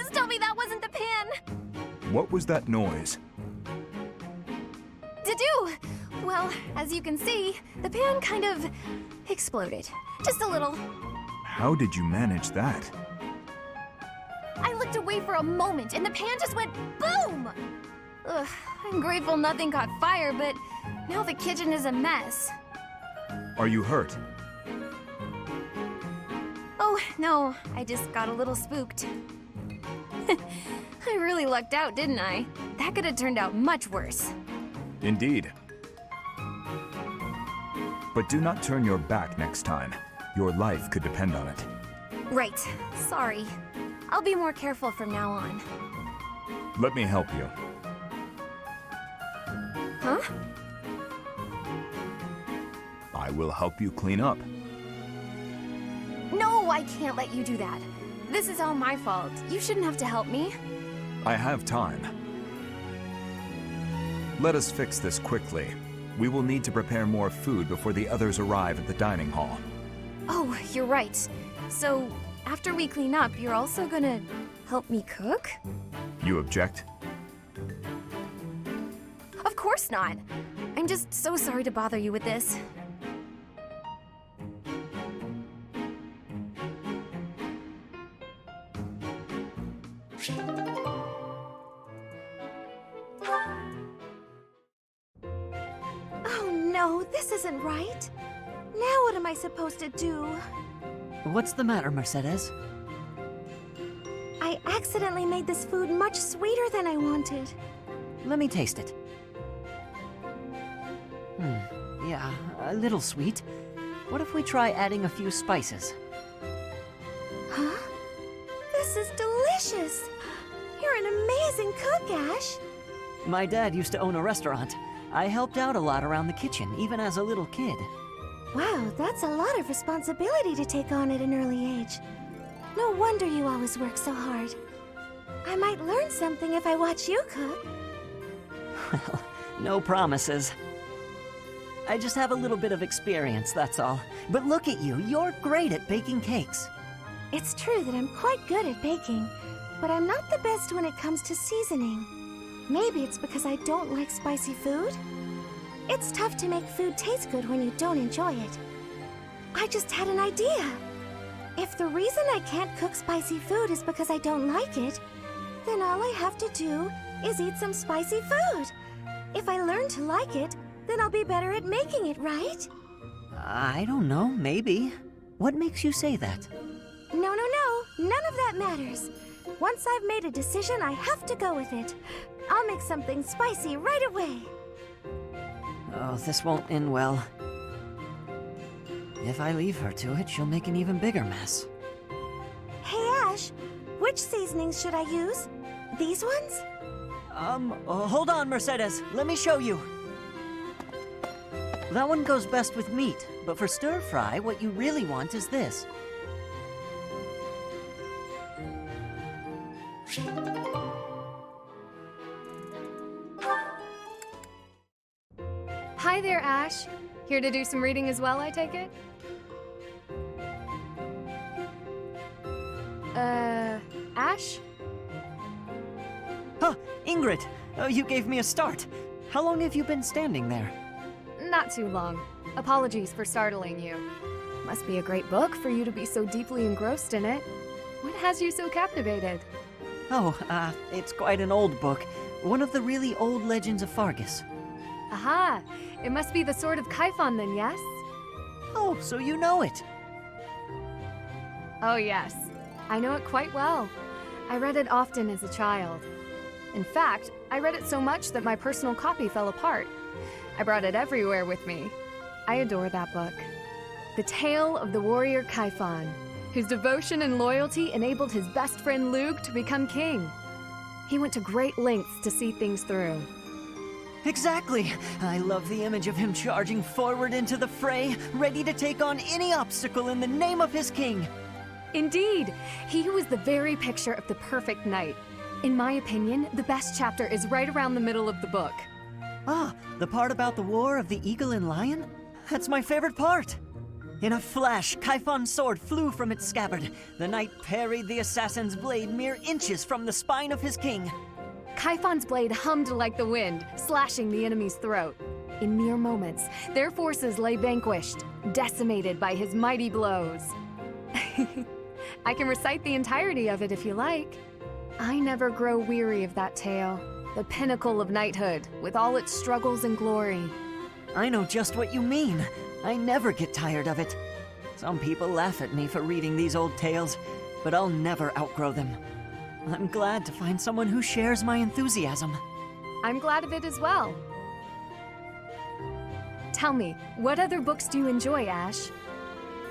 Please tell me that wasn't the pan! What was that noise? To-do! Well, as you can see, the pan kind of exploded. Just a little. How did you manage that? I looked away for a moment and the pan just went boom! Ugh, I'm grateful nothing caught fire, but now the kitchen is a mess. Are you hurt? Oh, no, I just got a little spooked. I really lucked out, didn't I? That could have turned out much worse. Indeed. But do not turn your back next time. Your life could depend on it. Right, sorry. I'll be more careful from now on. Let me help you. Huh? I will help you clean up. No, I can't let you do that. This is all my fault. You shouldn't have to help me. I have time. Let us fix this quickly. We will need to prepare more food before the others arrive at the dining hall. Oh, you're right. So, after we clean up, you're also gonna help me cook? You object? Of course not. I'm just so sorry to bother you with this. Oh no, this isn't right. Now what am I supposed to do? What's the matter, Mercedes? I accidentally made this food much sweeter than I wanted. Let me taste it. Yeah, a little sweet. What if we try adding a few spices? Huh? This is delicious! You're an amazing cook, Ash! My dad used to own a restaurant. I helped out a lot around the kitchen, even as a little kid. Wow, that's a lot of responsibility to take on at an early age. No wonder you always work so hard. I might learn something if I watch you cook. Well, no promises. I just have a little bit of experience, that's all. But look at you, you're great at baking cakes. It's true that I'm quite good at baking, but I'm not the best when it comes to seasoning. Maybe it's because I don't like spicy food? It's tough to make food taste good when you don't enjoy it. I just had an idea. If the reason I can't cook spicy food is because I don't like it, then all I have to do is eat some spicy food. If I learn to like it, then I'll be better at making it, right? I don't know, maybe. What makes you say that? No, none of that matters. Once I've made a decision, I have to go with it. I'll make something spicy right away. Oh, this won't end well. If I leave her to it, she'll make an even bigger mess. Hey, Ash, which seasonings should I use? These ones? Hold on, Mercedes. Let me show you. That one goes best with meat, but for stir-fry, what you really want is this. Hi there, Ash. Here to do some reading as well, I take it? Ash? Huh, Ingrid! You gave me a start. How long have you been standing there? Not too long. Apologies for startling you. Must be a great book for you to be so deeply engrossed in it. What has you so captivated? Oh, it's quite an old book. One of the really old legends of Fargus. Aha! It must be the Sword of Kaifon then, yes? Oh, so you know it. Oh yes. I know it quite well. I read it often as a child. In fact, I read it so much that my personal copy fell apart. I brought it everywhere with me. I adore that book. The tale of the warrior Kaifon, whose devotion and loyalty enabled his best friend Luke to become king. He went to great lengths to see things through. Exactly! I love the image of him charging forward into the fray, ready to take on any obstacle in the name of his king. Indeed! He was the very picture of the perfect knight. In my opinion, the best chapter is right around the middle of the book. Ah, the part about the war of the eagle and lion? That's my favorite part. In a flash, Kaifon's sword flew from its scabbard. The knight parried the assassin's blade mere inches from the spine of his king. Kaifon's blade hummed like the wind, slashing the enemy's throat. In mere moments, their forces lay vanquished, decimated by his mighty blows. I can recite the entirety of it if you like. I never grow weary of that tale, the pinnacle of knighthood, with all its struggles and glory. I know just what you mean. I never get tired of it. Some people laugh at me for reading these old tales, but I'll never outgrow them. I'm glad to find someone who shares my enthusiasm. I'm glad of it as well. Tell me, what other books do you enjoy, Ash?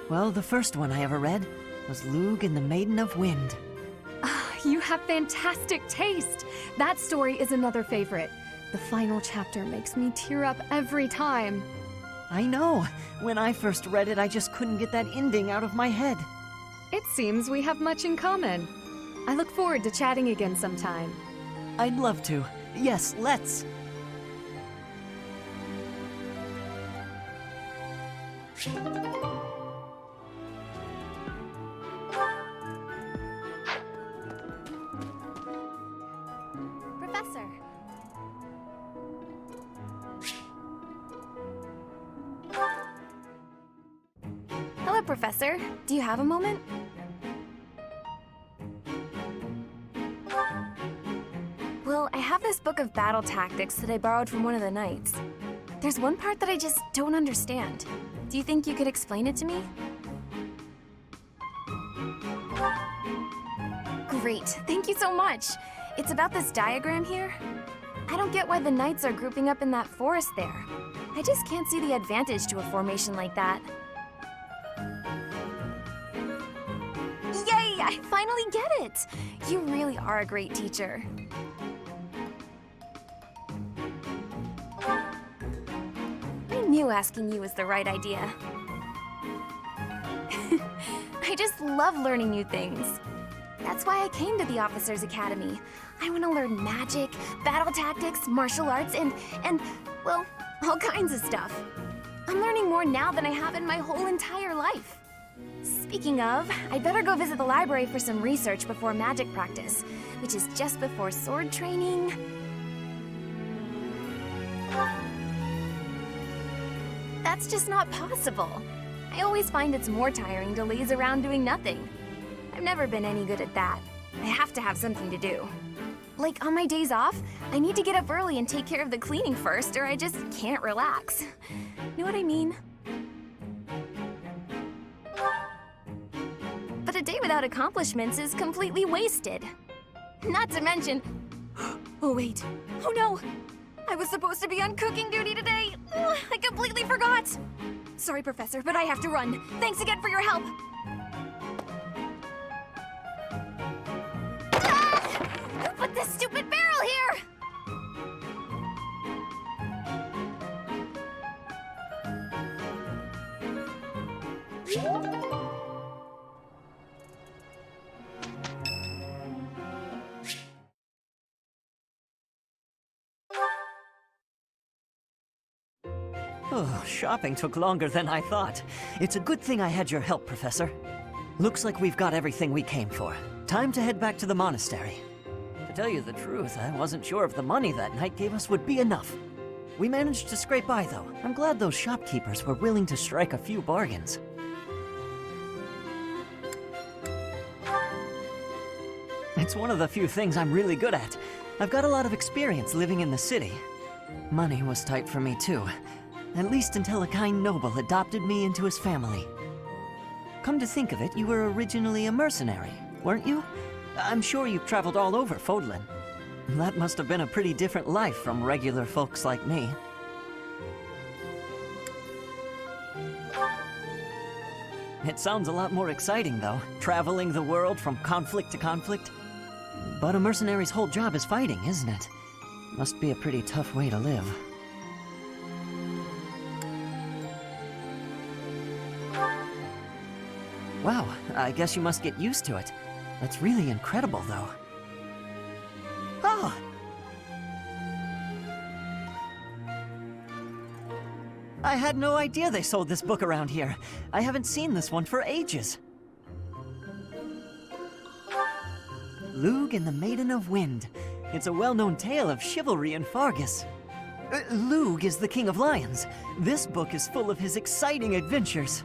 Well, the first one I ever read was Lug and the Maiden of Wind. You have fantastic taste. That story is another favorite. The final chapter makes me tear up every time. I know. When I first read it, I just couldn't get that ending out of my head. It seems we have much in common. I look forward to chatting again sometime. I'd love to. Yes, let's. Professor. Hello, Professor. Do you have a moment? Well, I have this book of battle tactics that I borrowed from one of the knights. There's one part that I just don't understand. Do you think you could explain it to me? Great, thank you so much. It's about this diagram here. I don't get why the knights are grouping up in that forest there. I just can't see the advantage to a formation like that. Yay, I finally get it! You really are a great teacher. I knew asking you was the right idea. I just love learning new things. That's why I came to the Officers Academy. I want to learn magic, battle tactics, martial arts, and, well, all kinds of stuff. I'm learning more now than I have in my whole entire life. Speaking of, I'd better go visit the library for some research before magic practice, which is just before sword training. That's just not possible. I always find it's more tiring to laze around doing nothing. I've never been any good at that. I have to have something to do. Like, on my days off, I need to get up early and take care of the cleaning first, or I just can't relax. Know what I mean? But a day without accomplishments is completely wasted. Not to mention... Oh, wait. Oh, no! I was supposed to be on cooking duty today! Ugh, I completely forgot! Sorry, Professor, but I have to run. Thanks again for your help! Who put this stupid barrel here? Oh, shopping took longer than I thought. It's a good thing I had your help, Professor. Looks like we've got everything we came for. Time to head back to the monastery. To tell you the truth, I wasn't sure if the money that knight gave us would be enough. We managed to scrape by, though. I'm glad those shopkeepers were willing to strike a few bargains. It's one of the few things I'm really good at. I've got a lot of experience living in the city. Money was tight for me, too. At least until a kind noble adopted me into his family. Come to think of it, you were originally a mercenary, weren't you? I'm sure you've traveled all over Fodlan. That must have been a pretty different life from regular folks like me. It sounds a lot more exciting, though, traveling the world from conflict to conflict. But a mercenary's whole job is fighting, isn't it? Must be a pretty tough way to live. Wow, I guess you must get used to it. That's really incredible, though. Oh! I had no idea they sold this book around here. I haven't seen this one for ages. Lugh and the Maiden of Wind. It's a well-known tale of chivalry in Fargus. Lugh is the King of Lions. This book is full of his exciting adventures.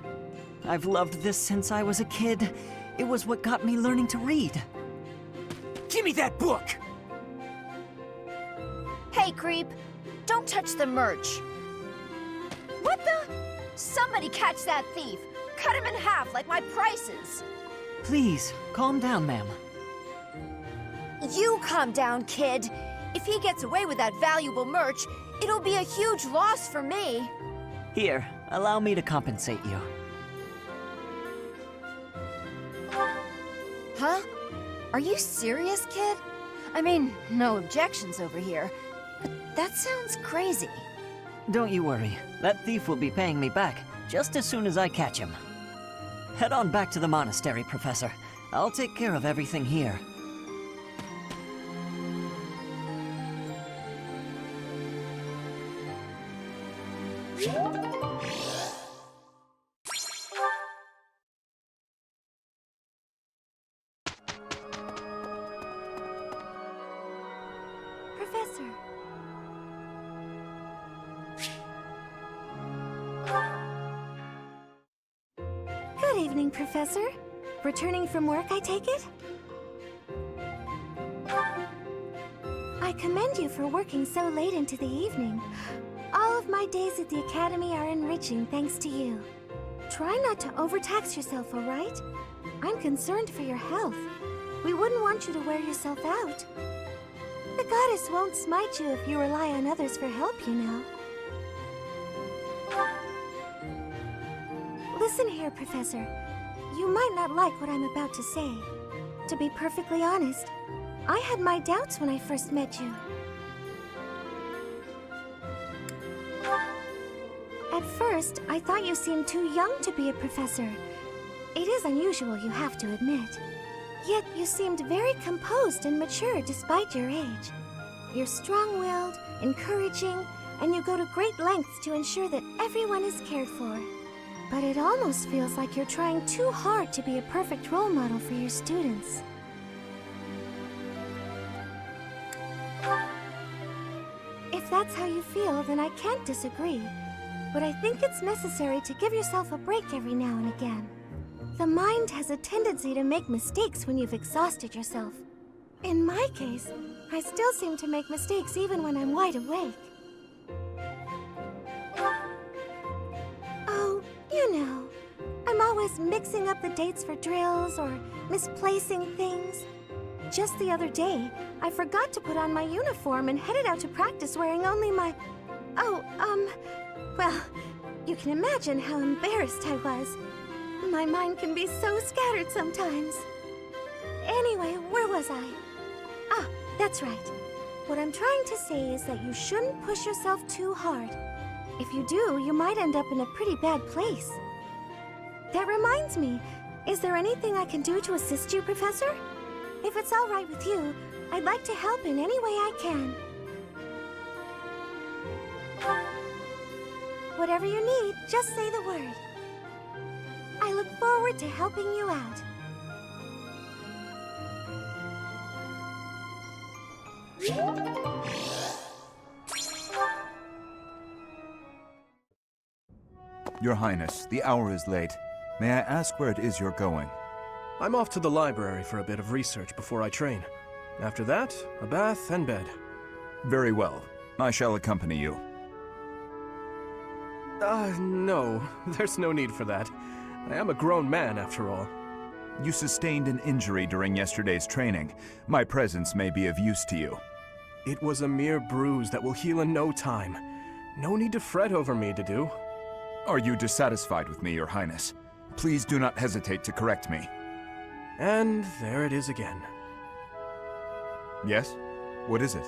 I've loved this since I was a kid. It was what got me learning to read. Give me that book! Hey, creep! Don't touch the merch! What the? Somebody catch that thief! Cut him in half like my prices! Please, calm down, ma'am. You calm down, kid! If he gets away with that valuable merch, it'll be a huge loss for me! Here, allow me to compensate you. Huh? Are you serious, kid? I mean, no objections over here, but that sounds crazy. Don't you worry. That thief will be paying me back just as soon as I catch him. Head on back to the monastery, Professor. I'll take care of everything here. Professor. Good evening, Professor. Returning from work, I take it? I commend you for working so late into the evening. All of my days at the Academy are enriching thanks to you. Try not to overtax yourself, all right? I'm concerned for your health. We wouldn't want you to wear yourself out. The goddess won't smite you if you rely on others for help, you know. Listen here, Professor. You might not like what I'm about to say. To be perfectly honest, I had my doubts when I first met you. At first, I thought you seemed too young to be a professor. It is unusual, you have to admit. Yet you seemed very composed and mature despite your age. You're strong-willed, encouraging, and you go to great lengths to ensure that everyone is cared for. But it almost feels like you're trying too hard to be a perfect role model for your students. If that's how you feel, then I can't disagree. But I think it's necessary to give yourself a break every now and again. The mind has a tendency to make mistakes when you've exhausted yourself. In my case, I still seem to make mistakes even when I'm wide awake. Oh, you know, I'm always mixing up the dates for drills or misplacing things. Just the other day, I forgot to put on my uniform and headed out to practice wearing only my... Well, you can imagine how embarrassed I was. My mind can be so scattered sometimes. Anyway, where was I? Ah, that's right. What I'm trying to say is that you shouldn't push yourself too hard. If you do, you might end up in a pretty bad place. That reminds me, is there anything I can do to assist you, Professor? If it's all right with you, I'd like to help in any way I can. Whatever you need, just say the word. I look forward to helping you out. Your Highness, the hour is late. May I ask where it is you're going? I'm off to the library for a bit of research before I train. After that, a bath and bed. Very well. I shall accompany you. No. There's no need for that. I am a grown man, after all. You sustained an injury during yesterday's training. My presence may be of use to you. It was a mere bruise that will heal in no time. No need to fret over me, Dedu. Are you dissatisfied with me, Your Highness? Please do not hesitate to correct me. And there it is again. Yes? What is it?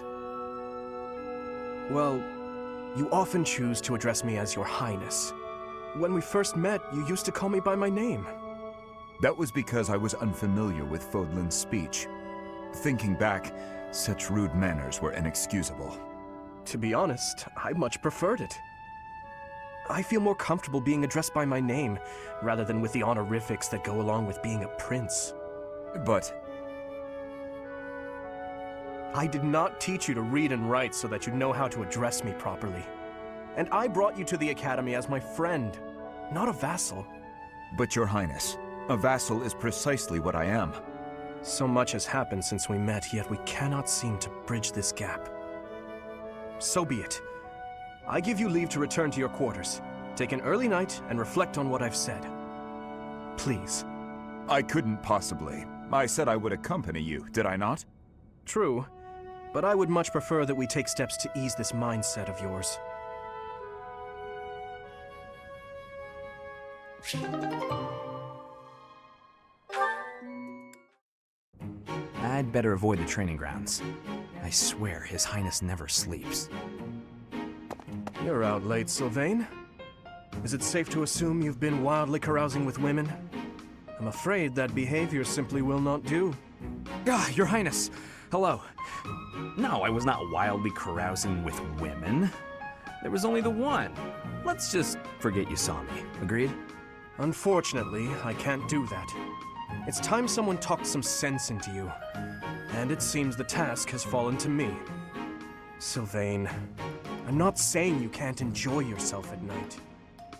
Well, you often choose to address me as Your Highness. When we first met, you used to call me by my name. That was because I was unfamiliar with Fodlan's speech. Thinking back, such rude manners were inexcusable. To be honest, I much preferred it. I feel more comfortable being addressed by my name, rather than with the honorifics that go along with being a prince. But I did not teach you to read and write so that you know how to address me properly. And I brought you to the Academy as my friend, not a vassal. But Your Highness, a vassal is precisely what I am. So much has happened since we met, yet we cannot seem to bridge this gap. So be it. I give you leave to return to your quarters. Take an early night and reflect on what I've said. Please. I couldn't possibly. I said I would accompany you, did I not? True, but I would much prefer that we take steps to ease this mindset of yours. I'd better avoid the training grounds. I swear His Highness never sleeps. You're out late, Sylvain. Is it safe to assume you've been wildly carousing with women? I'm afraid that behavior simply will not do. Ah, Your Highness! Hello. No, I was not wildly carousing with women. There was only the one. Let's just forget you saw me. Agreed? Unfortunately, I can't do that. It's time someone talked some sense into you. And it seems the task has fallen to me. Sylvain, I'm not saying you can't enjoy yourself at night.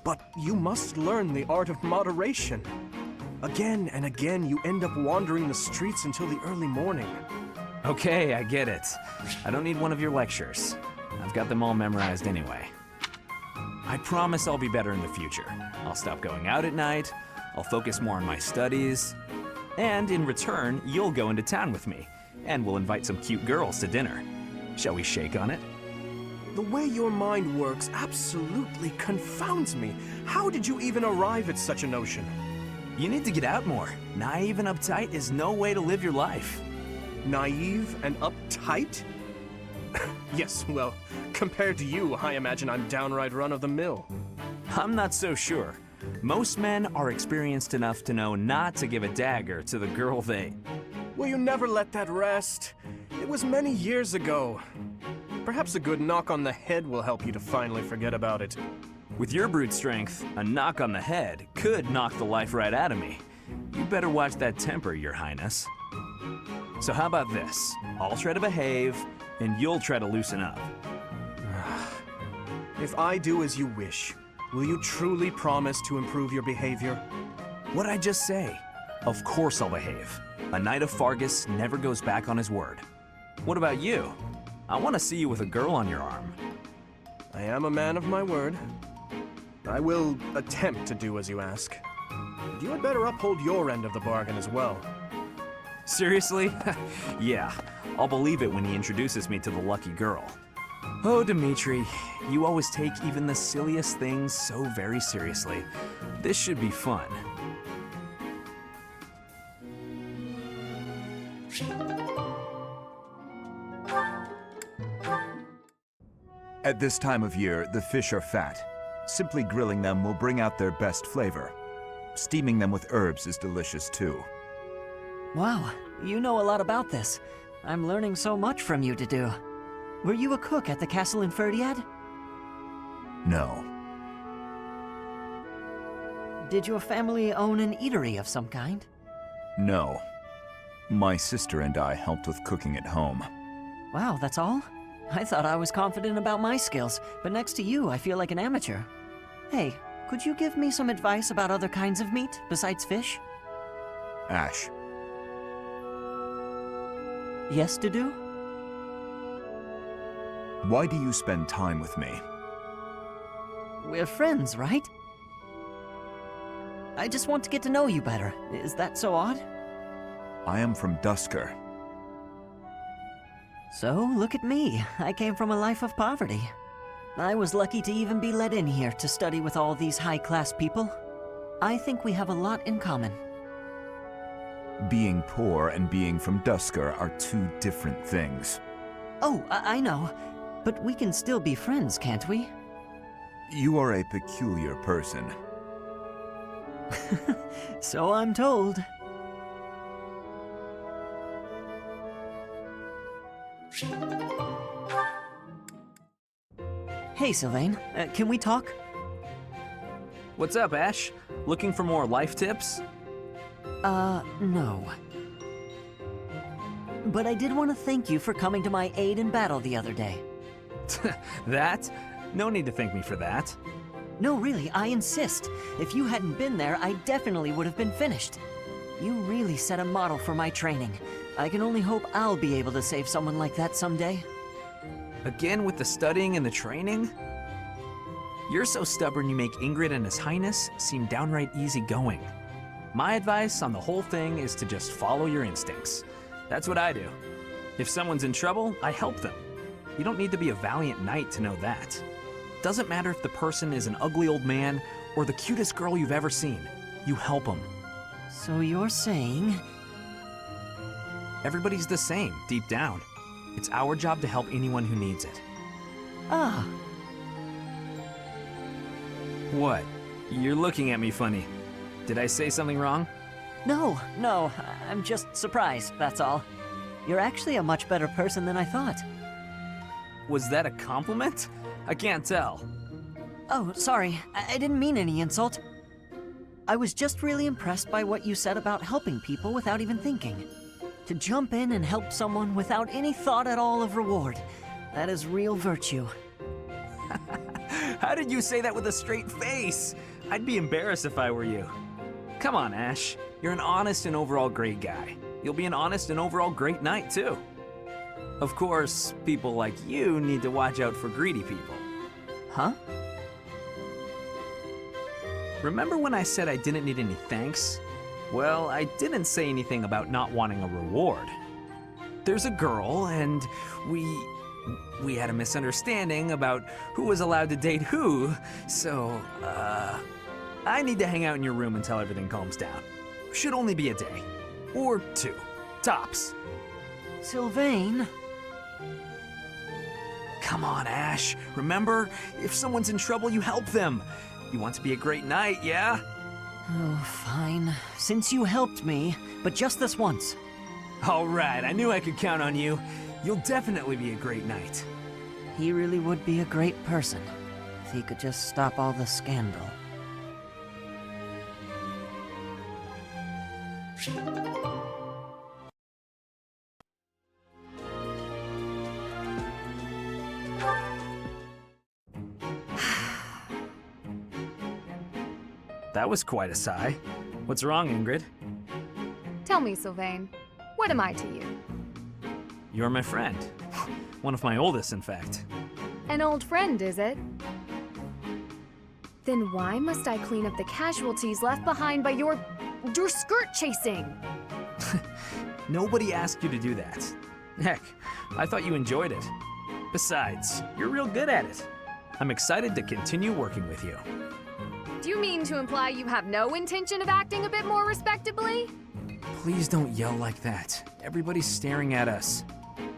But you must learn the art of moderation. Again and again, you end up wandering the streets until the early morning. Okay, I get it. I don't need one of your lectures. I've got them all memorized anyway. I promise I'll be better in the future. I'll stop going out at night, I'll focus more on my studies, and in return, you'll go into town with me, and we'll invite some cute girls to dinner. Shall we shake on it? The way your mind works absolutely confounds me. How did you even arrive at such a notion? You need to get out more. Naive and uptight is no way to live your life. Naive and uptight? Yes, well, compared to you, I imagine I'm downright run-of-the-mill. I'm not so sure. Most men are experienced enough to know not to give a dagger to the girl they... Will you never let that rest? It was many years ago. Perhaps a good knock on the head will help you to finally forget about it. With your brute strength, a knock on the head could knock the life right out of me. You better watch that temper, Your Highness. So how about this? I'll try to behave, and you'll try to loosen up. If I do as you wish, will you truly promise to improve your behavior? What'd I just say? Of course I'll behave. A knight of Fargus never goes back on his word. What about you? I want to see you with a girl on your arm. I am a man of my word. I will attempt to do as you ask. But you had better uphold your end of the bargain as well. Seriously? Yeah, I'll believe it when he introduces me to the lucky girl. Oh, Dimitri, you always take even the silliest things so very seriously. This should be fun. At this time of year, the fish are fat. Simply grilling them will bring out their best flavor. Steaming them with herbs is delicious too. Wow, you know a lot about this. I'm learning so much from you to do. Were you a cook at the castle in Ferdiad? No. Did your family own an eatery of some kind? No. My sister and I helped with cooking at home. Wow, that's all? I thought I was confident about my skills, but next to you, I feel like an amateur. Hey, could you give me some advice about other kinds of meat besides fish? Ash, Yes to do? why do you spend time with me? We're friends, right? I just want to get to know you better. Is that so odd? I am from Dusker. So, look at me. I came from a life of poverty. I was lucky to even be let in here to study with all these high-class people. I think we have a lot in common. Being poor and being from Dusker are two different things. Oh, I know. But we can still be friends, can't we? You are a peculiar person. So I'm told. Hey, Sylvain. Can we talk? What's up, Ash? Looking for more life tips? No. But I did want to thank you for coming to my aid in battle the other day. That? No need to thank me for that. No, really, I insist. If you hadn't been there, I definitely would have been finished. You really set a model for my training. I can only hope I'll be able to save someone like that someday. Again with the studying and the training? You're so stubborn you make Ingrid and His Highness seem downright easygoing. My advice on the whole thing is to just follow your instincts. That's what I do. If someone's in trouble, I help them. You don't need to be a valiant knight to know that. Doesn't matter if the person is an ugly old man or the cutest girl you've ever seen. You help them. So you're saying... Everybody's the same, deep down. It's our job to help anyone who needs it. Ah, What? You're looking at me funny. Did I say something wrong? no, I'm just surprised, that's all. You're actually a much better person than I thought. Was that a compliment? I can't tell. Oh, sorry, I didn't mean any insult. I was just really impressed by what you said about helping people without even thinking. To jump in and help someone without any thought at all of reward. That is real virtue. How did you say that with a straight face? I'd be embarrassed if I were you. Come on, Ash. You're an honest and overall great guy. You'll be an honest and overall great knight, too. Of course, people like you need to watch out for greedy people. Huh? Remember when I said I didn't need any thanks? Well, I didn't say anything about not wanting a reward. There's a girl, and we had a misunderstanding about who was allowed to date who, so, I need to hang out in your room until everything calms down. Should only be a day. Or 2. Tops. Sylvain? Come on, Ash. Remember, if someone's in trouble, you help them. You want to be a great knight, yeah? Oh, fine. Since you helped me, but just this once. All right, I knew I could count on you. You'll definitely be a great knight. He really would be a great person if he could just stop all the scandal. That was quite a sigh. What's wrong, Ingrid? Tell me, Sylvain, what am I to you? You're my friend. One of my oldest, in fact. An old friend, is it? Then why must I clean up the casualties left behind by your skirt chasing? Nobody asked you to do that. Heck, I thought you enjoyed it. Besides, you're real good at it. I'm excited to continue working with you. Do you mean to imply you have no intention of acting a bit more respectably? Please don't yell like that. Everybody's staring at us.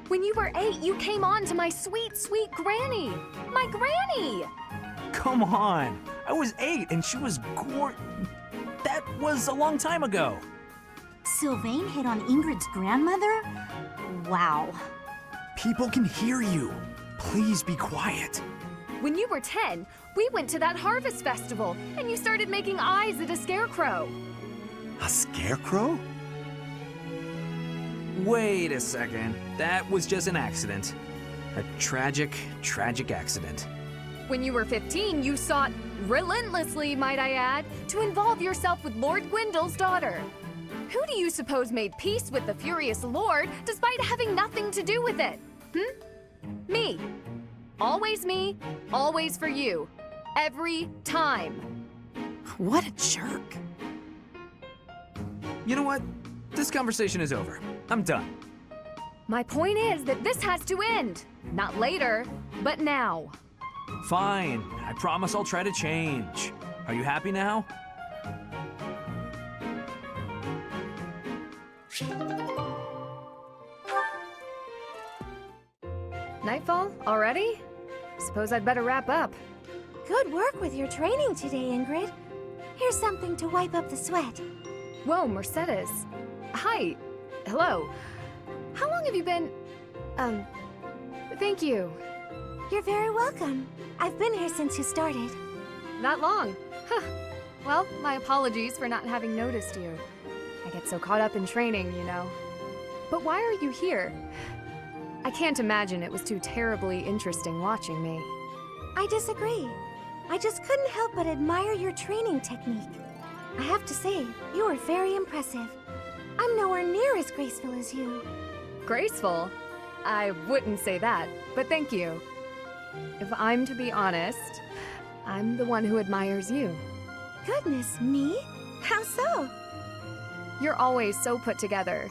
When you were 8, you came on to my sweet, sweet granny. My granny! Come on. I was 8 and she was That was a long time ago. Sylvain hit on Ingrid's grandmother? Wow. People can hear you. Please be quiet. When you were 10, we went to that harvest festival, and you started making eyes at a scarecrow. A scarecrow? Wait a second. That was just an accident. A tragic, tragic accident. When you were 15, you sought, relentlessly might I add, to involve yourself with Lord Gwendol's daughter. Who do you suppose made peace with the furious lord despite having nothing to do with it? Me. Always me, always for you. Every time. What a jerk. You know what? This conversation is over. I'm done. My point is that this has to end. Not later, but now. Fine. I promise I'll try to change. Are you happy now? Nightfall? Already? Suppose I'd better wrap up. Good work with your training today, Ingrid. Here's something to wipe up the sweat. Whoa, Mercedes. Hi. Hello. How long have you been... Thank you. You're very welcome. I've been here since you started. That long. Well, my apologies for not having noticed you. I get so caught up in training, you know. But why are you here? I can't imagine it was too terribly interesting watching me. I disagree. I just couldn't help but admire your training technique. I have to say, you are very impressive. I'm nowhere near as graceful as you. Graceful? I wouldn't say that, but thank you. If I'm to be honest, I'm the one who admires you. Goodness, me? How so? You're always so put together.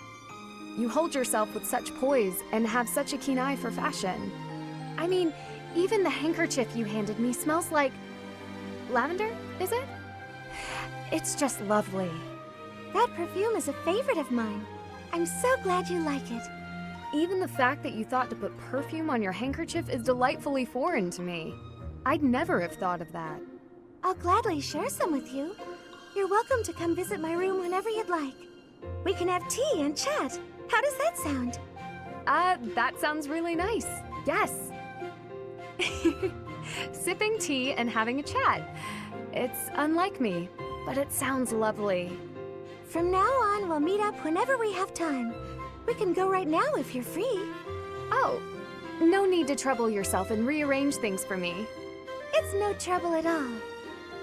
You hold yourself with such poise and have such a keen eye for fashion. I mean, even the handkerchief you handed me smells like lavender, is it? It's just lovely. That perfume is a favorite of mine. I'm so glad you like it. Even the fact that you thought to put perfume on your handkerchief is delightfully foreign to me. I'd never have thought of that. I'll gladly share some with you. You're welcome to come visit my room whenever you'd like. We can have tea and chat. How does that sound? That sounds really nice. Yes. Sipping tea and having a chat. It's unlike me, but it sounds lovely. From now on, we'll meet up whenever we have time. We can go right now if you're free. Oh, no need to trouble yourself and rearrange things for me. It's no trouble at all.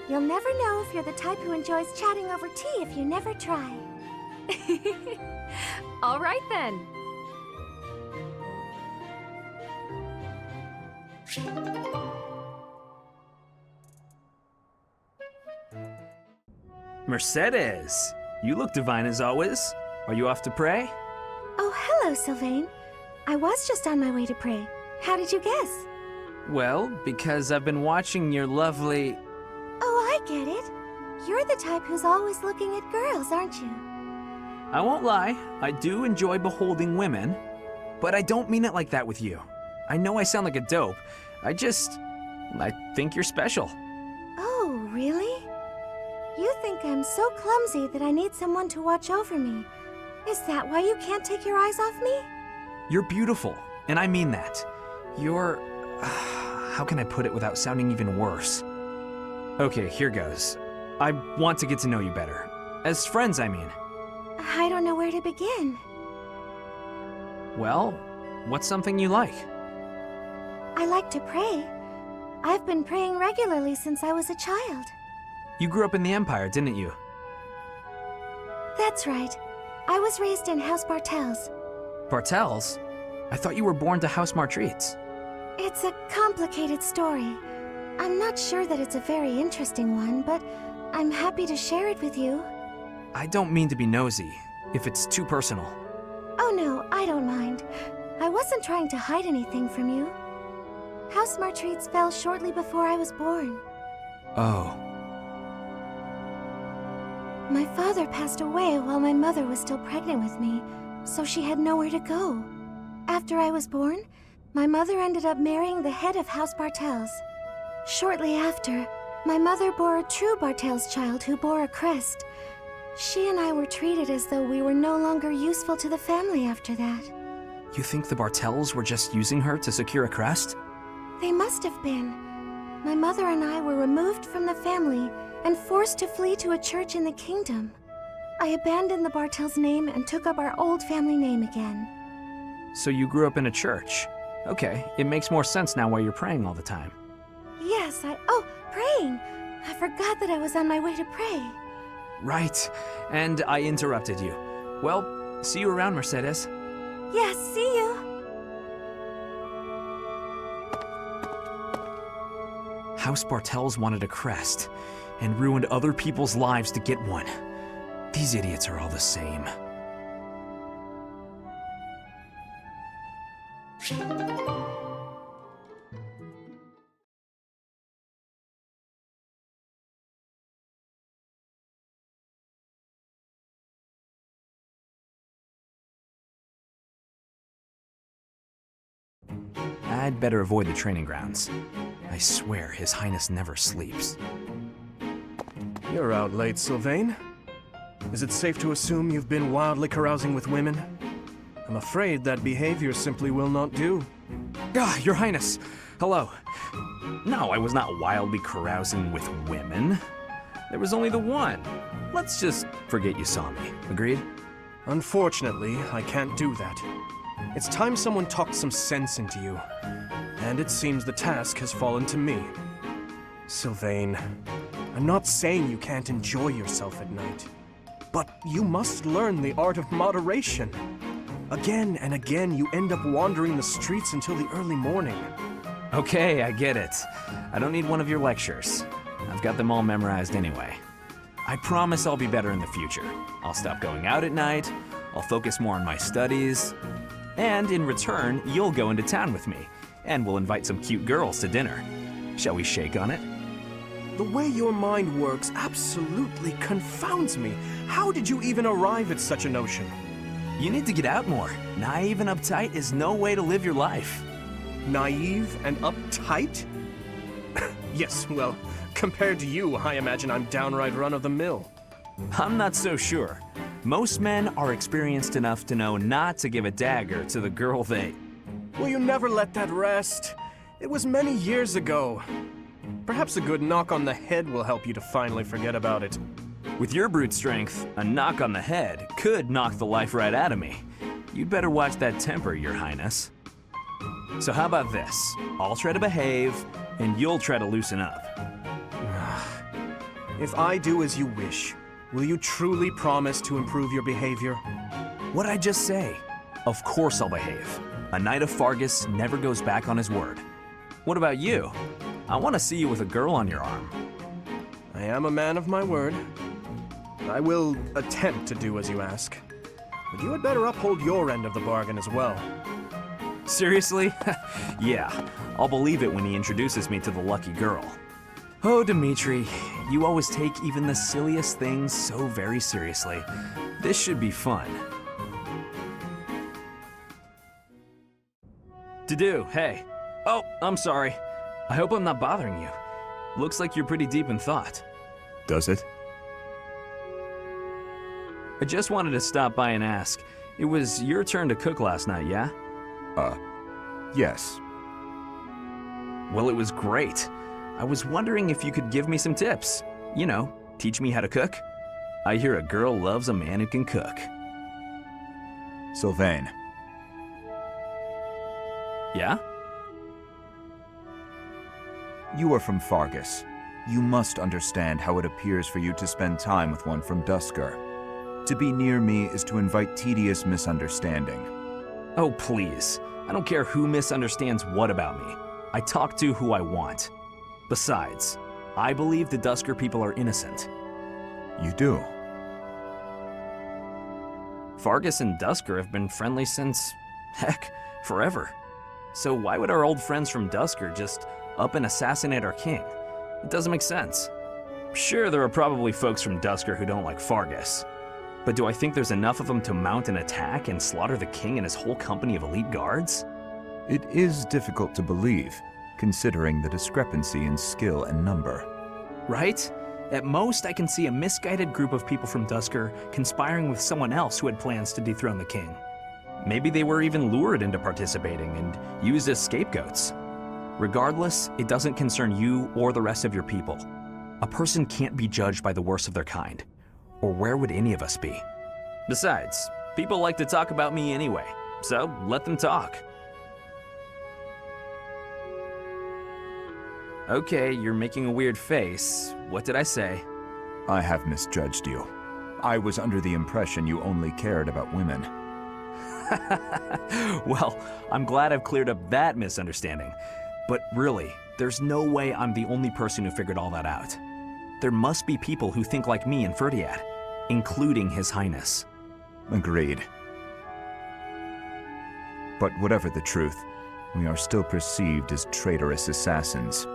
You'll never know if you're the type who enjoys chatting over tea if you never try. All right then. Mercedes, you look divine as always. Are you off to pray? Oh, hello, Sylvain. I was just on my way to pray. How did you guess? Well, because I've been watching your lovely... Oh, I get it. You're the type who's always looking at girls, aren't you? I won't lie, I do enjoy beholding women, but I don't mean it like that with you. I know I sound like a dope. I think you're special. Oh, really? You think I'm so clumsy that I need someone to watch over me. Is that why you can't take your eyes off me? You're beautiful, and I mean that. You're... how can I put it without sounding even worse? Okay, here goes. I want to get to know you better. As friends, I mean. I don't know where to begin. Well, what's something you like? I like to pray. I've been praying regularly since I was a child. You grew up in the Empire, didn't you? That's right. I was raised in House Bartels. Bartels? I thought you were born to House Martreats. It's a complicated story. I'm not sure that it's a very interesting one, but I'm happy to share it with you. I don't mean to be nosy, if it's too personal. Oh no, I don't mind. I wasn't trying to hide anything from you. House Martreats fell shortly before I was born. Oh. My father passed away while my mother was still pregnant with me, so she had nowhere to go. After I was born, my mother ended up marrying the head of House Bartels. Shortly after, my mother bore a true Bartels child who bore a crest. She and I were treated as though we were no longer useful to the family after that. You think the Bartels were just using her to secure a crest? They must have been. My mother and I were removed from the family and forced to flee to a church in the kingdom. I abandoned the Bartels name and took up our old family name again. So you grew up in a church. Okay, it makes more sense now why you're praying all the time. Yes, Oh, praying! I forgot that I was on my way to pray. Right, and I interrupted you. Well, see you around, Mercedes. Yes, see you! House Bartels wanted a crest, and ruined other people's lives to get one. These idiots are all the same. I'd better avoid the training grounds. I swear His Highness never sleeps. You're out late, Sylvain. Is it safe to assume you've been wildly carousing with women? I'm afraid that behavior simply will not do. Ah, Your Highness! Hello. No, I was not wildly carousing with women. There was only the one. Let's just forget you saw me. Agreed? Unfortunately, I can't do that. It's time someone talked some sense into you. And it seems the task has fallen to me. Sylvain, I'm not saying you can't enjoy yourself at night. But you must learn the art of moderation. Again and again, you end up wandering the streets until the early morning. Okay, I get it. I don't need one of your lectures. I've got them all memorized anyway. I promise I'll be better in the future. I'll stop going out at night, I'll focus more on my studies, and in return, you'll go into town with me, and we'll invite some cute girls to dinner. Shall we shake on it? The way your mind works absolutely confounds me. How did you even arrive at such a notion? You need to get out more. Naive and uptight is no way to live your life. Naive and uptight? Yes, well, compared to you, I imagine I'm downright run-of-the-mill. I'm not so sure. Most men are experienced enough to know not to give a dagger to the girl they... Will you never let that rest? It was many years ago. Perhaps a good knock on the head will help you to finally forget about it. With your brute strength, a knock on the head could knock the life right out of me. You'd better watch that temper, Your Highness. So how about this? I'll try to behave, and you'll try to loosen up. If I do as you wish, will you truly promise to improve your behavior? What'd I just say? Of course I'll behave. A knight of Fargus never goes back on his word. What about you? I want to see you with a girl on your arm. I am a man of my word. I will attempt to do as you ask. But you had better uphold your end of the bargain as well. Seriously? Yeah, I'll believe it when he introduces me to the lucky girl. Oh, Dimitri, you always take even the silliest things so very seriously. This should be fun. To-do, hey. Oh, I'm sorry. I hope I'm not bothering you. Looks like you're pretty deep in thought. Does it? I just wanted to stop by and ask. It was your turn to cook last night, yeah? Yes. Well, it was great. I was wondering if you could give me some tips. You know, teach me how to cook. I hear a girl loves a man who can cook. Sylvain, Yeah? you are from Fargus. You must understand how it appears for you to spend time with one from Dusker. To be near me is to invite tedious misunderstanding. Oh, please. I don't care who misunderstands what about me. I talk to who I want. Besides, I believe the Dusker people are innocent. You do? Fargus and Dusker have been friendly since, heck, forever. So why would our old friends from Dusker just up and assassinate our king? It doesn't make sense. Sure, there are probably folks from Dusker who don't like Fargus. But do I think there's enough of them to mount an attack and slaughter the king and his whole company of elite guards? It is difficult to believe, considering the discrepancy in skill and number. Right? At most, I can see a misguided group of people from Dusker conspiring with someone else who had plans to dethrone the king. Maybe they were even lured into participating and used as scapegoats. Regardless, it doesn't concern you or the rest of your people. A person can't be judged by the worst of their kind. Or where would any of us be? Besides, people like to talk about me anyway, so let them talk. Okay, you're making a weird face. What did I say? I have misjudged you. I was under the impression you only cared about women. Well, I'm glad I've cleared up that misunderstanding. But really, there's no way I'm the only person who figured all that out. There must be people who think like me in Ferdiad, including His Highness. Agreed. But whatever the truth, we are still perceived as traitorous assassins.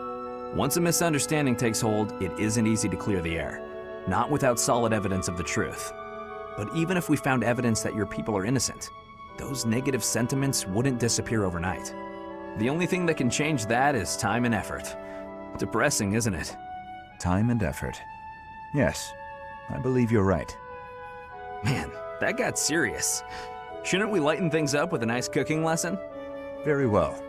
Once a misunderstanding takes hold, it isn't easy to clear the air. Not without solid evidence of the truth. But even if we found evidence that your people are innocent, those negative sentiments wouldn't disappear overnight. The only thing that can change that is time and effort. Depressing, isn't it? Time and effort. Yes, I believe you're right. Man, that got serious. Shouldn't we lighten things up with a nice cooking lesson? Very well.